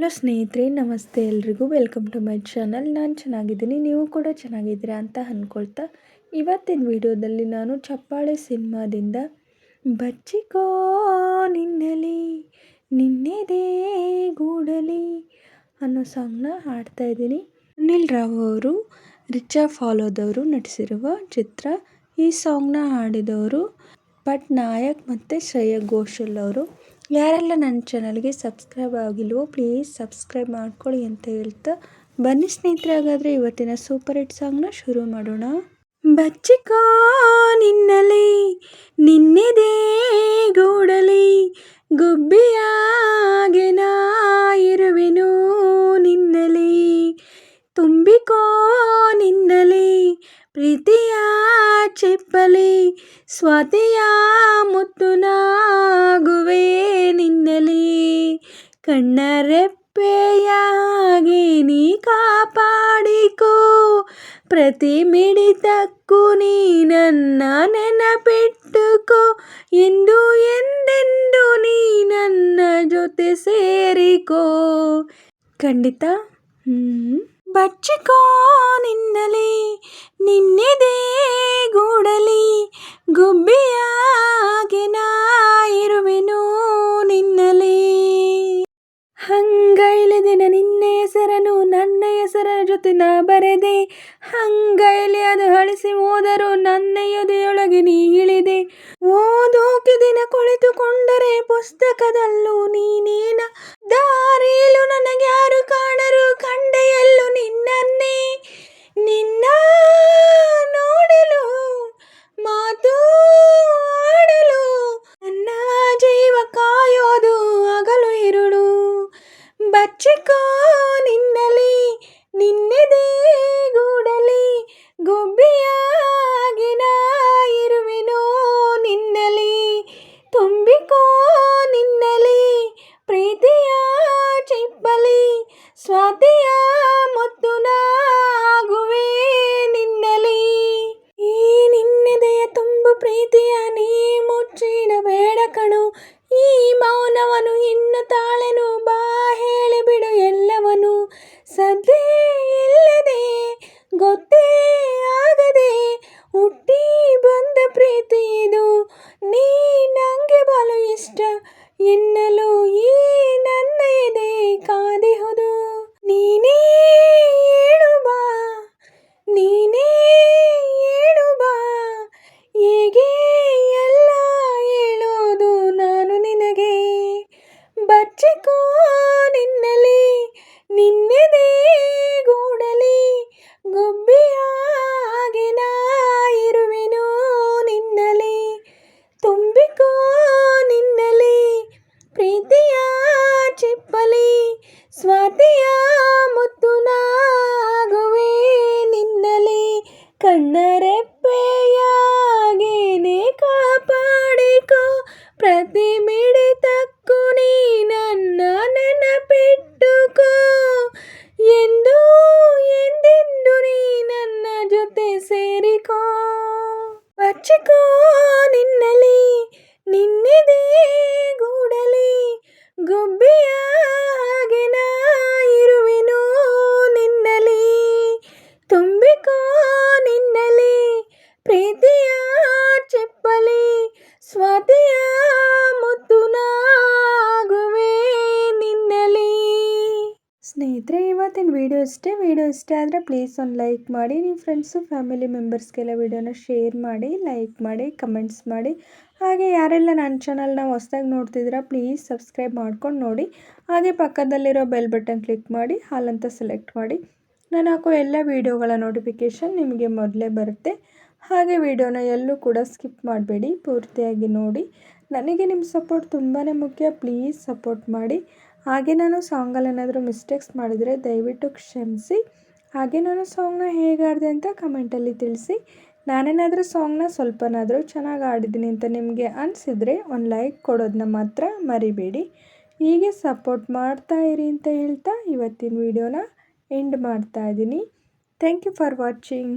Hello ಸ್ನೇಹಿತರೆ, ನಮಸ್ತೆ. ಎಲ್ರಿಗೂ ವೆಲ್ಕಮ್ ಟು ಮೈ ಚಾನಲ್. ನಾನು ಚೆನ್ನಾಗಿದ್ದೀನಿ, ನೀವು ಕೂಡ ಚೆನ್ನಾಗಿದ್ದೀರಾ ಅಂತ ಅಂದ್ಕೊಳ್ತಾ ಇವತ್ತಿನ ವಿಡಿಯೋದಲ್ಲಿ ನಾನು ಚಪ್ಪಾಳೆ ಸಿನಿಮಾದಿಂದ ಬಚ್ಚಿಕೋ ನಿನ್ನಲಿ ನಿನ್ನೆದೇ ಗೂಡಲಿ ಅನ್ನೋ ಸಾಂಗ್ನ ಹಾಡ್ತಾಯಿದ್ದೀನಿ. ಅನಿಲ್ ರಾವ್ ಅವರು ರಿಚಾ ಫಾಲೋದವರು ನಟಿಸಿರುವ ಚಿತ್ರ. ಈ ಸಾಂಗ್ನ ಹಾಡಿದವರು ಪಟ್ನಾಯಕ್ ಮತ್ತು ಶ್ರೇಯಾ ಘೋಷಾಲ್ ಅವರು. ಯಾರೆಲ್ಲ ನನ್ನ ಚಾನಲ್ಗೆ ಸಬ್ಸ್ಕ್ರೈಬ್ ಆಗಿಲ್ವೋ ಪ್ಲೀಸ್ ಸಬ್ಸ್ಕ್ರೈಬ್ ಮಾಡ್ಕೊಳ್ಳಿ ಅಂತ ಹೇಳ್ತಾ ಬನ್ನಿ ಸ್ನೇಹಿತರೆ, ಹಾಗಾದರೆ ಇವತ್ತಿನ ಸೂಪರ್ ಹಿಟ್ ಸಾಂಗ್ನ ಶುರು ಮಾಡೋಣ. ಬಚ್ಚಿಕೋ ನಿನ್ನಲಿ ನಿನ್ನೆದೇ ಗೂಡಲಿ ಗುಬ್ಬಿಯಾಗೆ ನಾ ಇರುವೆನು ನಿನ್ನಲಿ ತುಂಬಿಕೋ ನಿನ್ನಲಿ ಪ್ರೀತಿಯ ಚಿಪ್ಪಲಿ ಸ್ವಾತಿಯ ಮುತ್ತುನಾಗುವೆ ನಿನ್ನಲಿ ಕಣ್ಣರೆಪ್ಪೆಯಾಗಿ ನೀ ಕಾಪಾಡಿಕೋ ಪ್ರತಿ ಮಿಡಿತಕ್ಕೂ ನೀ ನನ್ನ ನೆನಪಿಟ್ಟುಕೋ ಎಂದು ಎಂದೆಂದು ನೀ ನನ್ನ ಜೊತೆ ಸೇರಿಕೋ. ಖಂಡಿತ. ಬಚ್ಚಿಕೋ ನಿನ್ನಲಿ ನಿನ್ನೆದೇ ಗೂಡಲಿ ಗುಬ್ಬಿಯಾಗೆ ನಾ ಇರುವೆನು ನಿನ್ನಲಿ ಹಂಗೈಲಿದಿನ ನಿನ್ನ ಹೆಸರನ್ನು ನನ್ನ ಹೆಸರ ಜೊತೆ ನಾ ಬರೆದೆ ಹಂಗೈಲಿ ಅದು ಅಳಿಸಿ ಹೋದರೂ ನನ್ನ ಎದೆಯೊಳಗೆ ನೀ ಇಳಿದೆ ಓದೋಕೆ ದಿನ ಕುಳಿತುಕೊಂಡರೆ ಪುಸ್ತಕದಲ್ಲೂ ನೀನೇನ ದಾರಿಯಲ್ಲೂ ನನಗ್ಯಾರು ಕಾಣರು ಕಂಡೆಯಲ್ಲೂ ನಿನ್ನನ್ನೇ ನಿನ್ನ ನೋಡಲು ಮಾತು ಆಡಲು ನನ್ನ ಜೀವ ಕಾಯೋದು ಹಗಲು ಇರುಳು ಬಚ್ಚಿಕೋ ನಿನ್ನಲಿ ನಿನ್ನೆದೇ ಗೂಡಲಿ ಗುಬ್ಬಿಯಾಗಿ ನಾ ಇರುವೆನು ನಿನ್ನಲಿ ತುಂಬಿಕೋ ನಿನ್ನಲಿ ಪ್ರೀತಿಯ ಚಿಪ್ಪಲಿ ಸ್ವಾತಿಯ ಮುತ್ತುನಾಗುವೆ ನಿನ್ನಲಿ ಈ ನಿನ್ನೆದೆಯ ತುಂಬು ಪ್ರೀತಿಯ ನೀ ಮುಚ್ಚಿಡಬೇಡ ಕಣು ಈ ಮೌನವನು ಇನ್ನು ತಾಳೆನು ಬಾ ಹೇಳಿಬಿಡು ಎಲ್ಲವನು ಸದ್ದೇ ಇಲ್ಲದೆ ಗೊತ್ತೇ ಆಗದೆ ಹುಟ್ಟಿ ಬಂದ ಪ್ರೀತಿ ಇದು ನೀ ನಂಗೆ ಬಲು ಇಷ್ಟ ಎನ್ನಲು ಈ ನನ್ನ ಎದೆ ಕಾದಿಹುದು ನೀನೇ ಹೇಳು ಬಾ ನೀನೇ ಹೇಳು ಬಾ ಹೇಗೆ ಎಲ್ಲ ಹೇಳೋದು ನಾನು ನಿನಗೆ ಬಚ್ಚಿಕೋ ನಿನ್ನಲಿ ನಿನ್ನೆದೇ ಗೂಡಲಿ ಗುಬ್ಬಿಯಾಗೆ ನಾ ಇರುವೆನು ನಿನ್ನಲಿ ತುಂಬಿಕೋ ನಿನ್ನಲಿ ಪ್ರೀತಿಯ ಚಿಪ್ಪಲಿ ಸ್ವಾತಿಯ ಮುತ್ತುನಾಗುವೆ ನಿನ್ನಲಿ ಕಣ್ಣರೆಪ್ಪೆಯಾಗೇನೆ ಕಾಪಾಡಿಕೋ ಪ್ರತಿ ಮಿಡಿತಕ್ಕೂ ನೀ ನನ್ನ ನೆನಪಿಟ್ಟುಕೋ ಎಂದು ಎಂದೆಂದು ನೀ ನನ್ನ ಜೊತೆ ಸೇರಿಕೋ ಬಚ್ಚಿಕೋ ನಿನ್ನಲಿ ನಿನ್ನೆದೇ ಗೂಡಲಿ ಗುಬ್ಬಿಯಾಗೆ ನಾ ಇರುವೆನು ನಿನ್ನಲಿ ತುಂಬಿಕೋ ನಿನ್ನಲಿ ಪ್ರೀತಿಯ ಚಿಪ್ಪಲಿ ಸ್ವಾತಿಯ ಮುತ್ತುನಾಗುವೆ ನಿನ್ನಲಿ. ಸ್ನೇಹಿತರೆ, ಇವತ್ತಿನ ವಿಡಿಯೋ ಇಷ್ಟ ಆದರೆ ಪ್ಲೀಸ್ ಒಂದು ಲೈಕ್ ಮಾಡಿ, ನಿಮ್ಮ ಫ್ರೆಂಡ್ಸು ಫ್ಯಾಮಿಲಿ ಮೆಂಬರ್ಸ್ಗೆಲ್ಲ ವಿಡಿಯೋನ ಶೇರ್ ಮಾಡಿ, ಲೈಕ್ ಮಾಡಿ, ಕಮೆಂಟ್ಸ್ ಮಾಡಿ. ಹಾಗೆ ಯಾರೆಲ್ಲ ನನ್ನ ಚಾನಲ್ನ ಹೊಸ್ದಾಗಿ ನೋಡ್ತಿದ್ದೀರಾ ಪ್ಲೀಸ್ ಸಬ್ಸ್ಕ್ರೈಬ್ ಮಾಡ್ಕೊಂಡು ನೋಡಿ. ಹಾಗೆ ಪಕ್ಕದಲ್ಲಿರೋ ಬೆಲ್ ಬಟನ್ ಕ್ಲಿಕ್ ಮಾಡಿ ಹಾಲ್ ಅಂತ ಸೆಲೆಕ್ಟ್ ಮಾಡಿ. ನಾನು ಹಾಕೋ ಎಲ್ಲ ವೀಡಿಯೋಗಳ ನೋಟಿಫಿಕೇಷನ್ ನಿಮಗೆ ಮೊದಲೇ ಬರುತ್ತೆ. ಹಾಗೆ ವಿಡಿಯೋನ ಎಲ್ಲೂ ಕೂಡ ಸ್ಕಿಪ್ ಮಾಡಬೇಡಿ, ಪೂರ್ತಿಯಾಗಿ ನೋಡಿ. ನನಗೆ ನಿಮ್ಮ ಸಪೋರ್ಟ್ ತುಂಬಾ ಮುಖ್ಯ, ಪ್ಲೀಸ್ ಸಪೋರ್ಟ್ ಮಾಡಿ. ಹಾಗೆ ನಾನು ಸಾಂಗಲ್ಲಿ ಏನಾದರೂ ಮಿಸ್ಟೇಕ್ಸ್ ಮಾಡಿದರೆ ದಯವಿಟ್ಟು ಕ್ಷಮಿಸಿ. ಹಾಗೆ ನಾನು ಸಾಂಗ್ನ ಹೇಗೆ ಆಡಿದೆ ಅಂತ ಕಮೆಂಟಲ್ಲಿ ತಿಳಿಸಿ. ನಾನೇನಾದರೂ ಸಾಂಗ್ನ ಸ್ವಲ್ಪನಾದರೂ ಚೆನ್ನಾಗಿ ಆಡಿದ್ದೀನಿ ಅಂತ ನಿಮಗೆ ಅನಿಸಿದರೆ ಒಂದು ಲೈಕ್ ಕೊಡೋದನ್ನ ಮಾತ್ರ ಮರಿಬೇಡಿ. ಹೀಗೆ ಸಪೋರ್ಟ್ ಮಾಡ್ತಾ ಇರಿ ಅಂತ ಹೇಳ್ತಾ ಇವತ್ತಿನ ವಿಡಿಯೋನ ಎಂಡ್ ಮಾಡ್ತಾ ಇದ್ದೀನಿ. Thank you for watching.